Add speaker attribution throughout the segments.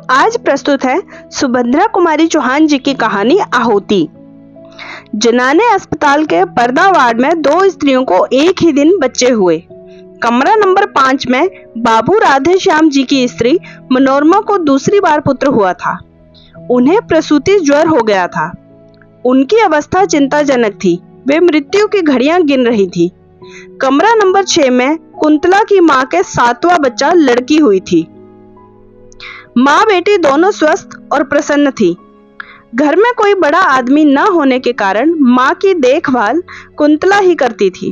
Speaker 1: आज प्रस्तुत है सुभद्रा कुमारी चौहान जी की कहानी आहुति। जनाने अस्पताल के पर्दा वार्ड में दो स्त्रियों को एक ही दिन बच्चे हुए। कमरा नंबर 5 में बाबू राधे श्याम जी की स्त्री मनोरमा को दूसरी बार पुत्र हुआ था। उन्हें प्रसूति ज्वर हो गया था। उनकी अवस्था चिंताजनक थी। वे मृत्यु की घड़ियां गिन रही थी। कमरा नंबर 6 में कुंतला की मां के 7वां बच्चा लड़की हुई थी। माँ बेटी दोनों स्वस्थ और प्रसन्न थी। घर में कोई बड़ा आदमी न होने के कारण माँ की देखभाल कुंतला ही करती थी।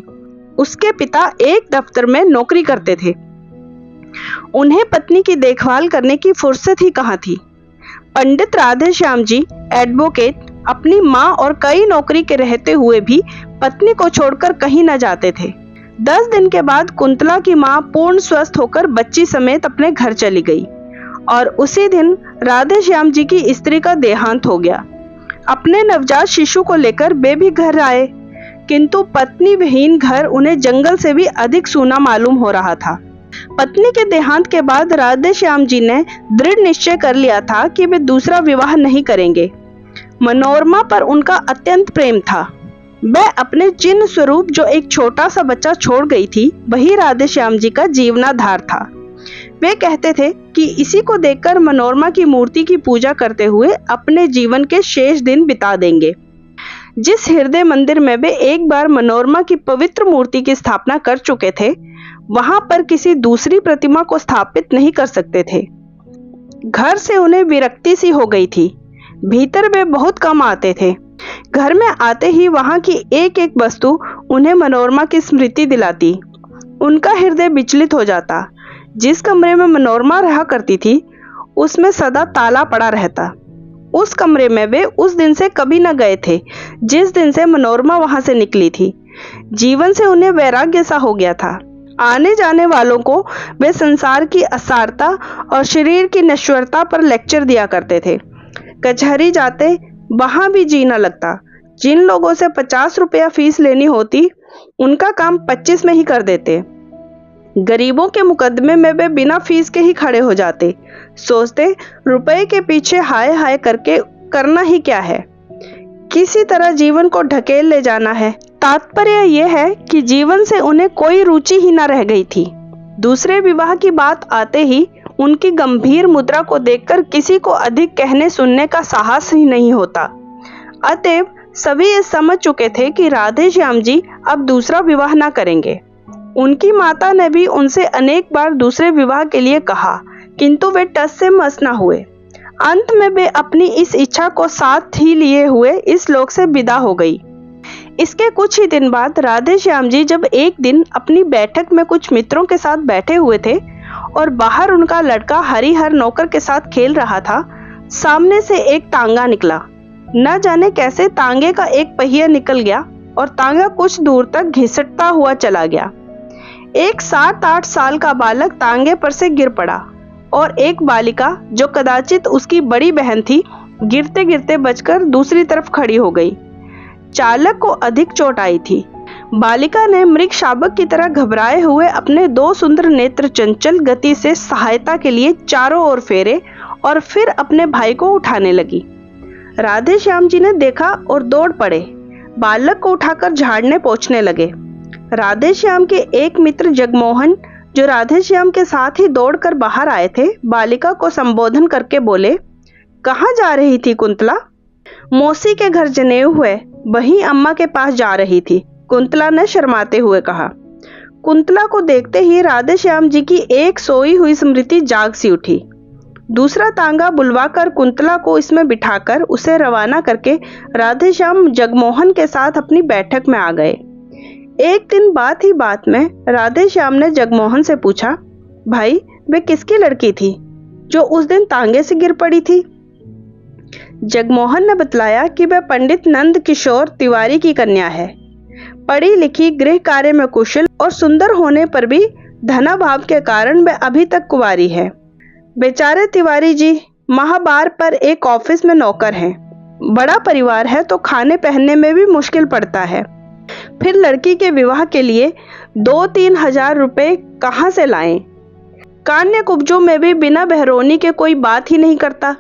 Speaker 1: उसके पिता एक दफ्तर में नौकरी करते थे। उन्हें पत्नी की देखभाल करने की फुर्सत ही कहाँ थी। पंडित राधे श्याम जी एडवोकेट अपनी माँ और कई नौकरी के रहते हुए भी पत्नी को छोड़कर कहीं न जाते थे। 10 दिन के बाद कुंतला की माँ पूर्ण स्वस्थ होकर बच्ची समेत अपने घर चली गई और उसी दिन राधे श्याम जी की स्त्री का देहांत हो गया। अपने नवजात शिशु को लेकर वे भी घर आए, किंतु पत्नी विहीन घर उन्हें जंगल से भी अधिक सूना मालूम हो रहा था। पत्नी के देहांत के बाद राधे श्याम जी ने दृढ़ निश्चय कर लिया था कि वे दूसरा विवाह नहीं करेंगे। मनोरमा पर उनका अत्यंत प्रेम था। वह अपने चिन्ह स्वरूप जो एक छोटा सा बच्चा छोड़ गई थी, वही राधे श्याम जी का जीवनाधार था। वे कहते थे कि इसी को देखकर मनोरमा की मूर्ति की पूजा करते हुए अपने जीवन के शेष दिन बिता देंगे। जिस हृदय मंदिर में वे एक बार मनोरमा की पवित्र मूर्ति की स्थापना कर चुके थे, वहां पर किसी दूसरी प्रतिमा को स्थापित नहीं कर सकते थे। घर से उन्हें विरक्ति सी हो गई थी। भीतर वे बहुत कम आते थे। घर में आते ही वहां की एक एक वस्तु उन्हें मनोरमा की स्मृति दिलाती। उनका हृदय विचलित हो जाता। जिस कमरे में मनोरमा रहा करती थी, उसमें सदा ताला पड़ा रहता। उस कमरे में वे उस दिन से कभी न गए थे जिस दिन से मनोरमा वहां से निकली थी। जीवन से उन्हें वैराग्य सा हो गया था। आने जाने वालों को वे संसार की असारता और शरीर की नश्वरता पर लेक्चर दिया करते थे। कचहरी जाते, वहां भी जी न लगता। जिन लोगों से 50 रुपया फीस लेनी होती, उनका काम 25 में ही कर देते। गरीबों के मुकदमे में वे बिना फीस के ही खड़े हो जाते। सोचते रुपए के पीछे हाय हाय करके करना ही क्या है, किसी तरह जीवन को ढकेल ले जाना है। तात्पर्य यह है कि जीवन से उन्हें कोई रुचि ही न रह गई थी। दूसरे विवाह की बात आते ही उनकी गंभीर मुद्रा को देखकर किसी को अधिक कहने सुनने का साहस ही नहीं होता। अतएव सभी ये समझ चुके थे कि राधे श्याम जी अब दूसरा विवाह न करेंगे। उनकी माता ने भी उनसे अनेक बार दूसरे विवाह के लिए कहा, किंतु वे टस से मस न हुए। अंत में वे अपनी इस इच्छा को साथ ही लिए हुए इस लोक से विदा हो गई। इसके कुछ ही दिन बाद राधे श्याम जी जब एक दिन अपनी बैठक में कुछ मित्रों के साथ बैठे हुए थे और बाहर उनका लड़का हरिहर नौकर के साथ खेल रहा था, सामने से एक तांगा निकला। न जाने कैसे तांगे का एक पहिया निकल गया और तांगा कुछ दूर तक घिसटता हुआ चला गया। एक 7-8 साल का बालक तांगे पर से गिर पड़ा और एक बालिका जो कदाचित उसकी बड़ी बहन थी, गिरते गिरते बचकर दूसरी तरफ खड़ी हो गई। चालक को अधिक चोट आई थी। बालिका ने मृग शावक की तरह घबराए हुए अपने 2 सुंदर नेत्र चंचल गति से सहायता के लिए चारों ओर फेरे और फिर अपने भाई को उठाने लगी। राधे श्याम जी ने देखा और दौड़ पड़े। बालक को उठाकर झाड़ने पोंछने लगे। राधे श्याम के एक मित्र जगमोहन, जो राधे श्याम के साथ ही दौड़कर बाहर आए थे, बालिका को संबोधन करके बोले, कहाँ जा रही थी कुंतला? मौसी के घर जनेऊ हुए, वहीं अम्मा के पास जा रही थी, कुंतला ने शर्माते हुए कहा। कुंतला को देखते ही राधे श्याम जी की एक सोई हुई स्मृति जाग सी उठी। दूसरा तांगा बुलवाकर कुंतला को इसमें बिठाकर उसे रवाना करके राधे श्याम जगमोहन के साथ अपनी बैठक में आ गए। एक दिन बात ही बात में राधे श्याम ने जगमोहन से पूछा, भाई वे किसकी लड़की थी जो उस दिन तांगे से गिर पड़ी थी? जगमोहन ने बतलाया कि वह पंडित नंद किशोर तिवारी की कन्या है। पढ़ी लिखी, गृह कार्य में कुशल और सुंदर होने पर भी धनाभाव के कारण वह अभी तक कुंवारी है। बेचारे तिवारी जी माहबार पर एक ऑफिस में नौकर हैं। बड़ा परिवार है तो खाने पहनने में भी मुश्किल पड़ता है। फिर लड़की के विवाह के लिए 2-3 हजार रुपए कहाँ से लाएं? कान्य कुब्जों में भी बिना बहरोनी के कोई बात ही नहीं करता।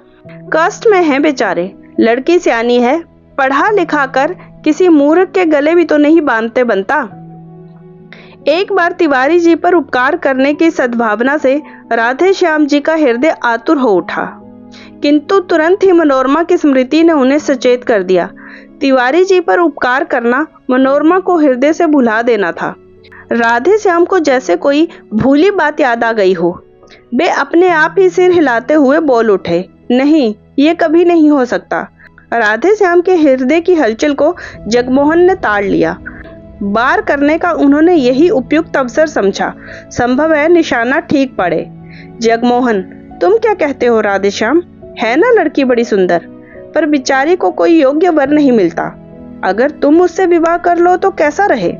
Speaker 1: कष्ट में हैं बेचारे। लड़की सियानी है, पढ़ा लिखा कर किसी मूर्ख के गले भी तो नहीं बांधते बनता। एक बार तिवारी जी पर उपकार करने की सद्भावना से राधे श्याम जी का हृदय आतुर हो उठा, किंतु तुरंत ही मनोरमा की स्मृति ने उन्हें सचेत कर दिया। तिवारी जी पर उपकार करना मनोरमा को हृदय से भुला देना था। राधे श्याम को जैसे कोई भूली बात याद आ गई हो। वे अपने आप ही सिर हिलाते हुए बोल उठे, नहीं, ये कभी नहीं हो सकता। राधे श्याम के हृदय की हलचल को जगमोहन ने ताड़ लिया। बार करने का उन्होंने यही उपयुक्त अवसर समझा। संभव है निशाना ठीक पड़े। जगमोहन, तुम क्या कहते हो राधे श्याम? है ना लड़की बड़ी सुंदर, पर बिचारी को कोई योग्य वर नहीं मिलता। अगर तुम उससे विवाह कर लो तो कैसा रहे?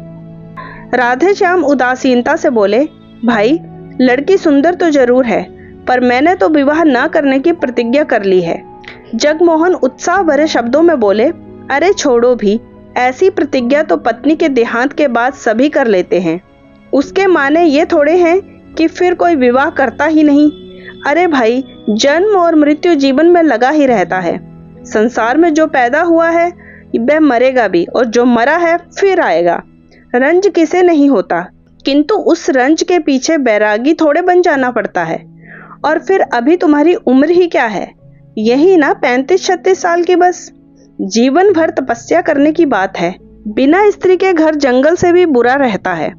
Speaker 1: राधे श्याम उदासीनता से बोले, भाई, लड़की सुंदर तो जरूर है, पर मैंने तो विवाह न करने की प्रतिज्ञा कर ली है। जगमोहन उत्साह भरे शब्दों में बोले, अरे छोड़ो भी, ऐसी प्रतिज्ञा तो पत्नी के देहांत के बाद सभी कर लेते हैं। उसके माने ये थोड़े हैं कि फिर कोई विवाह करता ही नहीं। अरे भाई, जन्म और मृत्यु जीवन में लगा ही रहता है। संसार में जो पैदा हुआ है वह मरेगा भी, और जो मरा है फिर आएगा। रंज किसे नहीं होता, किंतु उस रंज के पीछे बैरागी थोड़े बन जाना पड़ता है। और फिर अभी तुम्हारी उम्र ही क्या है, यही ना 35-36 साल की बस। जीवन भर तपस्या करने की बात है। बिना स्त्री के घर जंगल से भी बुरा रहता है।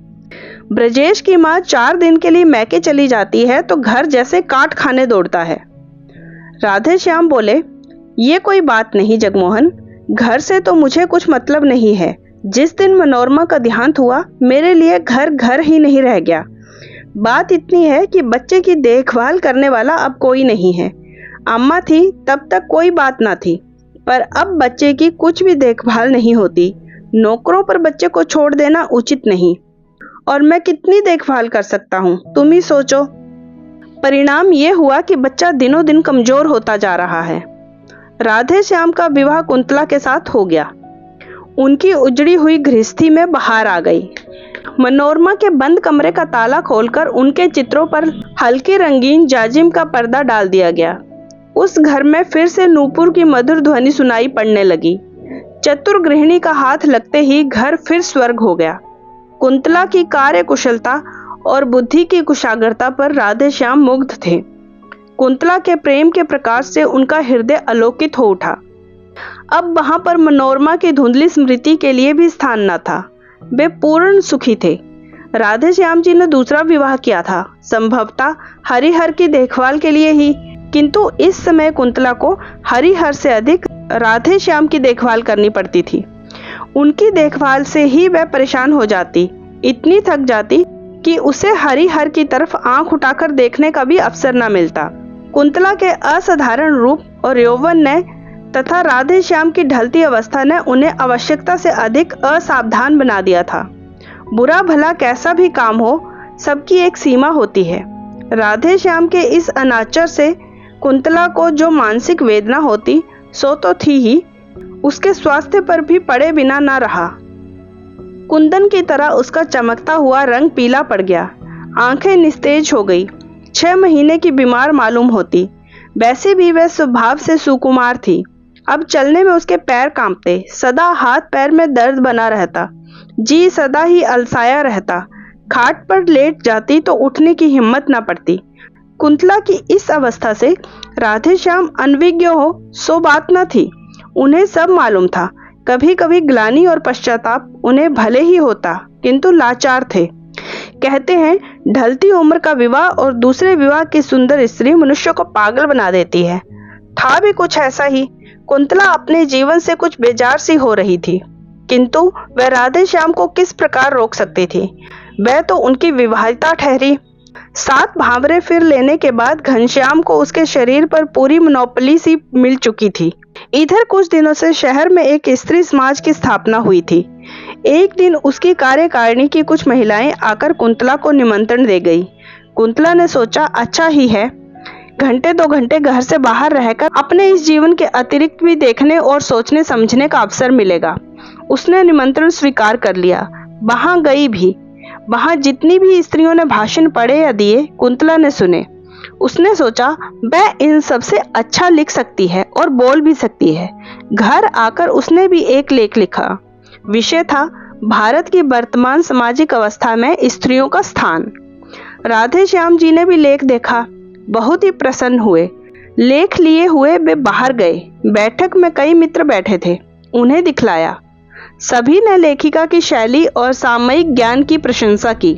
Speaker 1: ब्रजेश की माँ 4 दिन के लिए मैके चली जाती है तो घर जैसे काट खाने दौड़ता है। राधे श्याम बोले, ये कोई बात नहीं जगमोहन, घर से तो मुझे कुछ मतलब नहीं है। जिस दिन मनोरमा का देहांत हुआ, मेरे लिए घर घर ही नहीं रह गया। बात इतनी है कि बच्चे की देखभाल करने वाला अब कोई नहीं है। अम्मा थी तब तक कोई बात ना थी, पर अब बच्चे की कुछ भी देखभाल नहीं होती। नौकरों पर बच्चे को छोड़ देना उचित नहीं, और मैं कितनी देखभाल कर सकता हूँ, तुम ही सोचो। परिणाम ये हुआ कि बच्चा दिनों दिन कमजोर होता जा रहा है। राधे श्याम का विवाह कुंतला के साथ हो गया। उनकी उजड़ी हुई गृहस्थी में बहार आ गई। मनोरमा के बंद कमरे का ताला खोलकर उनके चित्रों पर हल्के रंगीन जाजिम का पर्दा डाल दिया गया। उस घर में फिर से नूपुर की मधुर ध्वनि सुनाई पड़ने लगी। चतुर गृहिणी का हाथ लगते ही घर फिर स्वर्ग हो गया। कुंतला की कार्य कुशलता और बुद्धि की कुशाग्रता पर राधे श्याम मुग्ध थे। कुंतला के प्रेम के प्रकाश से उनका हृदय आलोकित हो उठा। अब वहां पर मनोरमा की धुंधली स्मृति के लिए भी स्थान न था। वे पूर्ण सुखी थे। राधे श्याम जी ने दूसरा विवाह किया था, संभवतः हरिहर की देखभाल के लिए ही, किंतु इस समय कुंतला को हरिहर से अधिक राधे श्याम की देखभाल करनी पड़ती थी। उनकी देखभाल से ही वह परेशान हो जाती, इतनी थक जाती कि उसे हरिहर की तरफ आंख उठाकर देखने का भी अवसर न मिलता। कुंतला के असाधारण रूप और यौवन ने तथा राधे श्याम की ढलती अवस्था ने उन्हें आवश्यकता से अधिक असावधान बना दिया था। बुरा भला कैसा भी काम हो, सबकी एक सीमा होती है। राधे श्याम के इस अनाचर से कुंतला को जो मानसिक वेदना होती सो तो थी ही, उसके स्वास्थ्य पर भी पड़े बिना न रहा। कुंदन की तरह उसका चमकता हुआ रंग पीला पड़ गया, आंखें निस्तेज हो गई। 6 महीने की बीमार मालूम होती। वैसे भी वह स्वभाव से सुकुमार थी। अब चलने में उसके पैर कांपते, सदा हाथ पैर में दर्द बना रहता, जी सदा ही अलसाया रहता। खाट पर लेट जाती तो उठने की हिम्मत न पड़ती। कुंतला की इस अवस्था से राधे श्याम अनविज्ञ हो सो बात न थी। उन्हें सब मालूम था। कभी कभी ग्लानि और पश्चाताप उन्हें भले ही होता, किंतु लाचार थे। कहते हैं, ढलती उम्र का विवाह और दूसरे विवाह की सुंदर स्त्री मनुष्य को पागल बना देती है। था भी कुछ ऐसा ही। कुंतला अपने जीवन से कुछ बेजार सी हो रही थी, किंतु वह राधे श्याम को किस प्रकार रोक सकती थी? वह तो उनकी विवाहिता ठहरी। 7 भांवरे फिर लेने के बाद घनश्याम को उसके शरीर पर पूरी मोनोपोली सी मिल चुकी थी। इधर कुछ दिनों से शहर में एक स्त्री समाज की स्थापना हुई थी। एक दिन उसकी कार्यकारिणी की कुछ महिलाएं आकर कुंतला को निमंत्रण दे गई। कुंतला ने सोचा, अच्छा ही है, घंटे 2 घंटे घर से बाहर रहकर अपने इस जीवन के अतिरिक्त भी देखने और सोचने समझने का अवसर मिलेगा। उसने निमंत्रण स्वीकार कर लिया। वहां गई भी। वहां जितनी भी स्त्रियों ने भाषण पढ़े या दिए, कुंतला ने सुने। उसने सोचा वह इन सबसे अच्छा लिख सकती है और बोल भी सकती है। घर आकर उसने भी एक लेख लिखा। विषय था भारत की वर्तमान सामाजिक अवस्था में स्त्रियों का स्थान। राधे श्याम जी ने भी लेख देखा, बहुत ही प्रसन्न हुए। लेख लिए हुए वे बाहर गए। बैठक में कई मित्र बैठे थे, उन्हें दिखलाया। सभी ने लेखिका की शैली और सामयिक ज्ञान की प्रशंसा की।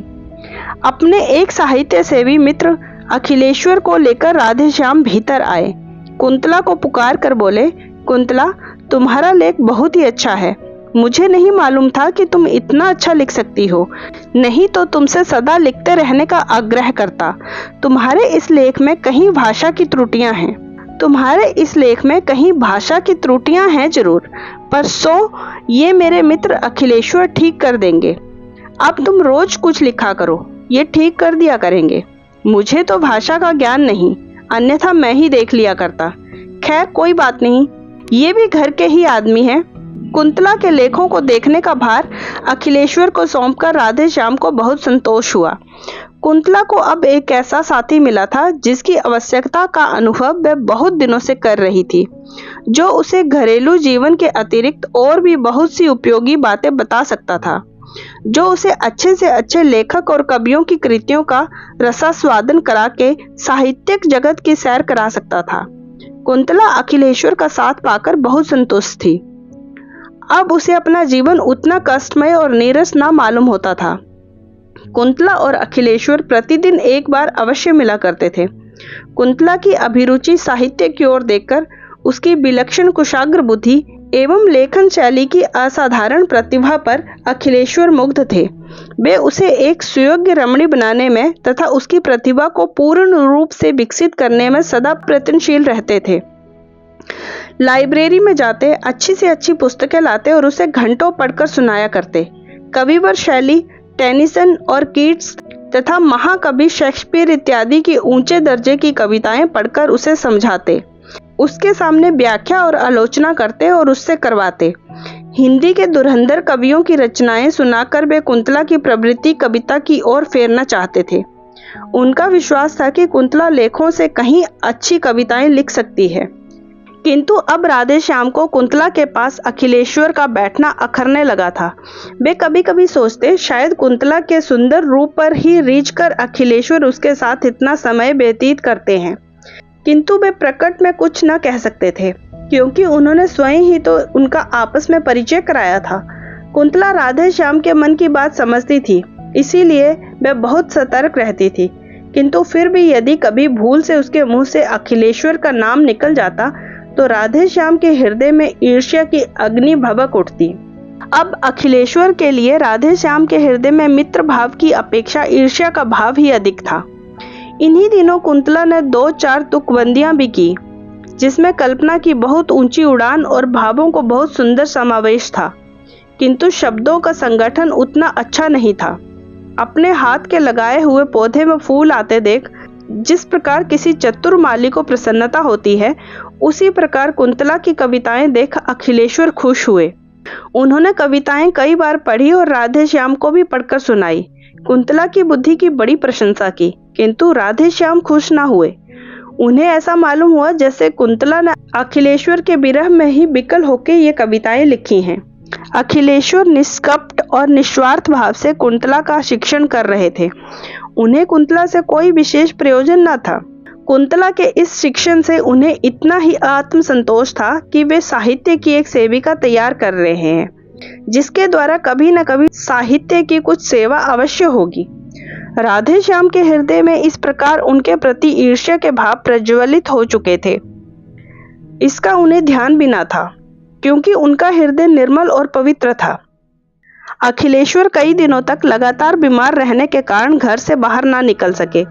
Speaker 1: अपने एक साहित्य सेवी मित्र अखिलेश्वर को लेकर राधे श्याम भीतर आए। कुंतला को पुकार कर बोले, कुंतला, तुम्हारा लेख बहुत ही अच्छा है। मुझे नहीं मालूम था कि तुम इतना अच्छा लिख सकती हो, नहीं तो तुमसे सदा लिखते रहने का आग्रह करता। तुम्हारे इस लेख में कहीं भाषा की त्रुटियां हैं जरूर, पर ये मेरे मित्र अखिलेश्वर ठीक कर देंगे। अब तुम रोज कुछ लिखा करो, ये ठीक कर दिया करेंगे। मुझे तो भाषा का ज्ञान नहीं, अन्यथा मैं ही देख लिया करता। खैर कोई बात नहीं, ये भी घर के ही आदमी हैं। कुंतला के लेखों को देखने का भार अखिलेश्वर को सौंपकर राधे श्याम को बहुत संतोष हुआ। कुंतला को अब एक ऐसा साथी मिला था जिसकी आवश्यकता का अनुभव वह बहुत दिनों से कर रही थी, जो उसे घरेलू जीवन के अतिरिक्त और भी बहुत सी उपयोगी बातें बता सकता था, जो उसे अच्छे से अच्छे लेखक और कवियों की कृतियों का रसास्वादन करा के साहित्यिक जगत की सैर करा सकता था। कुंतला अखिलेश्वर का साथ पाकर बहुत संतुष्ट थी। अब उसे अपना जीवन उतना कष्टमय और नीरस ना मालूम होता था। कुंतला और अखिलेश्वर प्रतिदिन एक बार अवश्य मिला करते थे। कुंतला की अभिरुचि साहित्य की ओर देखकर उसकी विलक्षण कुशाग्र बुद्धि एवं लेखन शैली की असाधारण प्रतिभा पर अखिलेश्वर मुग्ध थे। वे उसे एक सुयोग्य रमणी बनाने में तथा उसकी प्रतिभा को पूर्ण रूप से विकसित करने में सदा प्रयत्नशील रहते थे। लाइब्रेरी में जाते, अच्छी से अच्छी पुस्तकें लाते और उसे घंटों पढ़कर सुनाया करते। कविवर शैली, टेनिसन और कीट्स तथा महाकवि शेक्सपियर इत्यादि की ऊंचे दर्जे की कविताएं पढ़कर उसे समझाते, उसके सामने व्याख्या और आलोचना करते और उससे करवाते। हिंदी के धुरंधर कवियों की रचनाएं सुनाकर वे कुंतला की प्रवृत्ति कविता की ओर फेरना चाहते थे। उनका विश्वास था कि कुंतला लेखों से कहीं अच्छी कविताएं लिख सकती है। किंतु अब राधे श्याम को कुंतला के पास अखिलेश्वर का बैठना अखरने लगा था। वे कभी कभी सोचते शायद कुंतला के सुंदर रूप पर ही रीझकर अखिलेश्वर उसके साथ इतना समय व्यतीत करते हैं, किंतु वे प्रकट में कुछ न कह सकते थे, क्योंकि उन्होंने स्वयं ही तो उनका आपस में परिचय कराया था। कुंतला राधे श्याम के मन की बात समझती थी, इसीलिए वह बहुत सतर्क रहती थी। किंतु फिर भी यदि कभी भूल से उसके मुंह से अखिलेश्वर का नाम निकल जाता तो राधे श्याम के हृदय में ईर्ष्या की अग्नि भभक उठती। अब अखिलेश्वर के लिए राधे श्याम के हृदय में मित्र भाव की अपेक्षा ईर्ष्या का भाव ही अधिक था। इन्हीं दिनों कुंतला ने 2-4 तुकबंदियां भी की, जिसमें कल्पना की बहुत ऊंची उड़ान और भावों को बहुत सुंदर समावेश था, किंतु शब्दों का संगठन उतना अच्छा नहीं था। अपने हाथ के लगाए हुए पौधे में फूल आते देख जिस प्रकार किसी चतुर माली को प्रसन्नता होती है, उसी प्रकार कुंतला की कविताएं देख अखिलेश्वर खुश हुए। उन्होंने कविताएं कई बार पढ़ी और राधे श्याम को भी पढ़कर सुनाई। कुंतला की बुद्धि की बड़ी प्रशंसा की, किंतु राधे श्याम खुश न हुए। उन्हें ऐसा मालूम हुआ जैसे कुंतला ने अखिलेश्वर के विरह में ही विकल होकर ये कविताएं लिखी हैं। अखिलेश्वर निष्कपट और निस्वार्थ भाव से कुंतला का शिक्षण कर रहे थे। उन्हें कुंतला से कोई विशेष प्रयोजन न था। कुंतला के इस शिक्षण से उन्हें इतना ही आत्मसंतोष था कि वे साहित्य की एक सेविका तैयार कर रहे हैं, जिसके द्वारा कभी न कभी साहित्य की कुछ सेवा अवश्य होगी। राधे श्याम के हृदय में इस प्रकार उनके प्रति ईर्ष्या के भाव प्रज्वलित हो चुके थे। इसका उन्हें ध्यान भी न था, क्योंकि उनका हृदय निर्मल और पवित्र था। अखिलेश्वर कई दिनों तक लगातार बीमार रहने के कारण घर से बाहर ना निकल सके।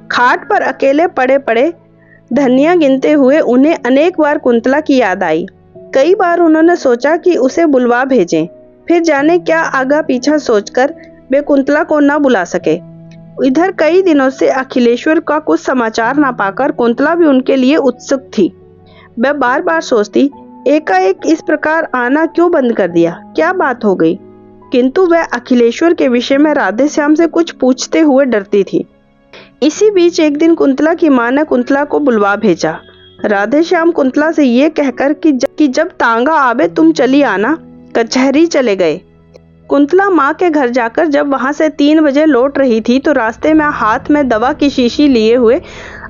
Speaker 1: खाट पर अकेले पड़े पड़े धनिया गिनते हुए उन्हें अनेक बार कुंतला की याद आई। कई बार उन्होंने सोचा कि उसे बुलवा भेजें, फिर जाने क्या आगा पीछा सोचकर वे कुंतला को न बुला सके। इधर कई दिनों से अखिलेश्वर का कुछ समाचार न पाकर कुंतला भी उनके लिए उत्सुक थी। वह बार बार सोचती, एकाएक इस प्रकार आना क्यों बंद कर दिया, क्या बात हो गई। किंतु वह अखिलेश्वर के विषय में राधे श्याम से कुछ पूछते हुए डरती थी। इसी बीच एक दिन कुंतला की मां ने कुंतला को बुलवा भेजा। राधे श्याम कुंतला से ये कहकर कि जब तांगा आवे तुम चली आना, कचहरी चले गए। कुंतला माँ के घर जाकर जब वहां से 3 बजे लौट रही थी तो रास्ते में हाथ में दवा की शीशी लिए हुए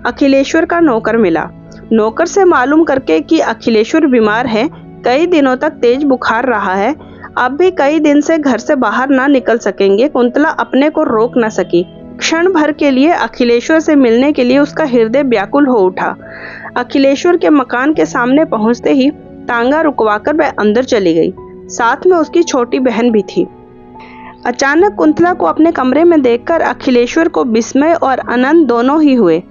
Speaker 1: अखिलेश्वर का नौकर मिला। नौकर से मालूम करके कि अखिलेश्वर बीमार है, कई दिनों तक तेज बुखार रहा है, अब भी कई दिन से घर से बाहर ना निकल सकेंगे, कुंतला अपने को रोक न सकी। क्षण भर के लिए अखिलेश्वर से मिलने के लिए उसका हृदय व्याकुल हो उठा। अखिलेश्वर के मकान के सामने पहुंचते ही तांगा रुकवाकर वह अंदर चली गई। साथ में उसकी छोटी बहन भी थी। अचानक कुंतला को अपने कमरे में देखकर अखिलेश्वर को विस्मय और आनंद दोनों ही हुए।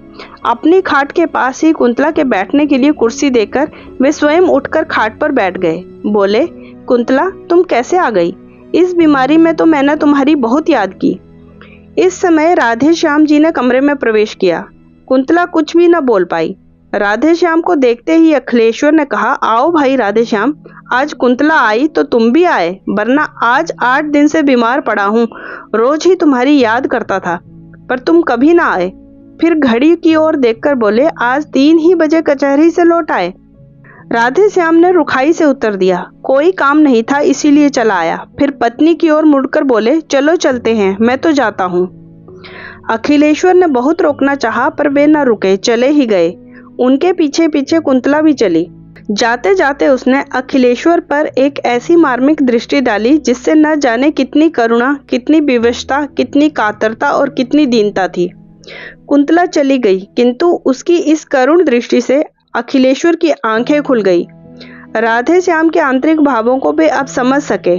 Speaker 1: अपनी खाट के पास ही कुंतला के बैठने के लिए कुर्सी देकर वे स्वयं उठकर खाट पर बैठ गए। बोले, कुंतला तुम कैसे आ गई? इस बीमारी में तो मैंने तुम्हारी बहुत याद की। इस समय राधे श्याम जी ने कमरे में प्रवेश किया। कुंतला कुछ भी न बोल पाई। राधे श्याम को देखते ही अखिलेश्वर ने कहा, आओ भाई राधे श्याम, आज कुंतला आई तो तुम भी आए, वरना आज 8 दिन से बीमार पड़ा हूँ। रोज ही तुम्हारी याद करता था, पर तुम कभी ना आए। फिर घड़ी की ओर देखकर बोले, आज 3 ही बजे कचहरी से लौट आए। राधे श्याम ने रुखाई से उत्तर दिया, कोई काम नहीं था इसीलिए चला आया। फिर पत्नी की ओर मुड़कर बोले, चलो चलते हैं, मैं तो जाता हूँ। अखिलेश्वर ने बहुत रोकना चाहा पर वे न रुके, चले ही गए। उनके पीछे पीछे कुंतला भी चली। जाते जाते उसने अखिलेश्वर पर एक ऐसी मार्मिक दृष्टि डाली जिससे न जाने कितनी करुणा, कितनी विवशता, कितनी कातरता और कितनी दीनता थी। कुंतला चली गई, किंतु उसकी इस करुण दृष्टि से अखिलेश्वर की आंखें खुल गई। राधे श्याम के आंतरिक भावों को वे अब समझ सके।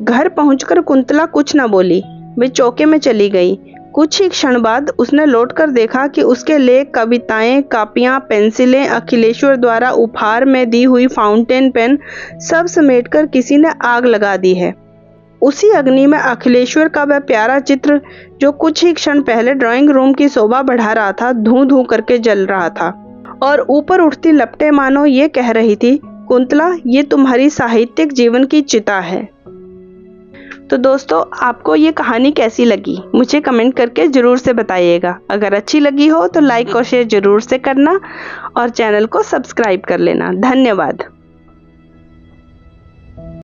Speaker 1: घर पहुंचकर कुंतला कुछ न बोली, वे चौके में चली गई। कुछ ही क्षण बाद उसने लौटकर देखा कि उसके लेख, कविताएं, कापियां, पेंसिलें, अखिलेश्वर द्वारा उपहार में दी हुई फाउंटेन पेन सब समेटकर किसी ने आग लगा दी है। उसी अग्नि में अखिलेश्वर का वह प्यारा चित्र जो कुछ ही क्षण पहले ड्राइंग रूम की शोभा बढ़ा रहा था, धूं धूं करके जल रहा था और ऊपर उठती लपटें मानो ये कह रही थी, कुंतला ये तुम्हारी साहित्यिक जीवन की चिता है। तो दोस्तों, आपको ये कहानी कैसी लगी मुझे कमेंट करके जरूर से बताइएगा। अगर अच्छी लगी हो तो लाइक और शेयर जरूर से करना और चैनल को सब्सक्राइब कर लेना। धन्यवाद।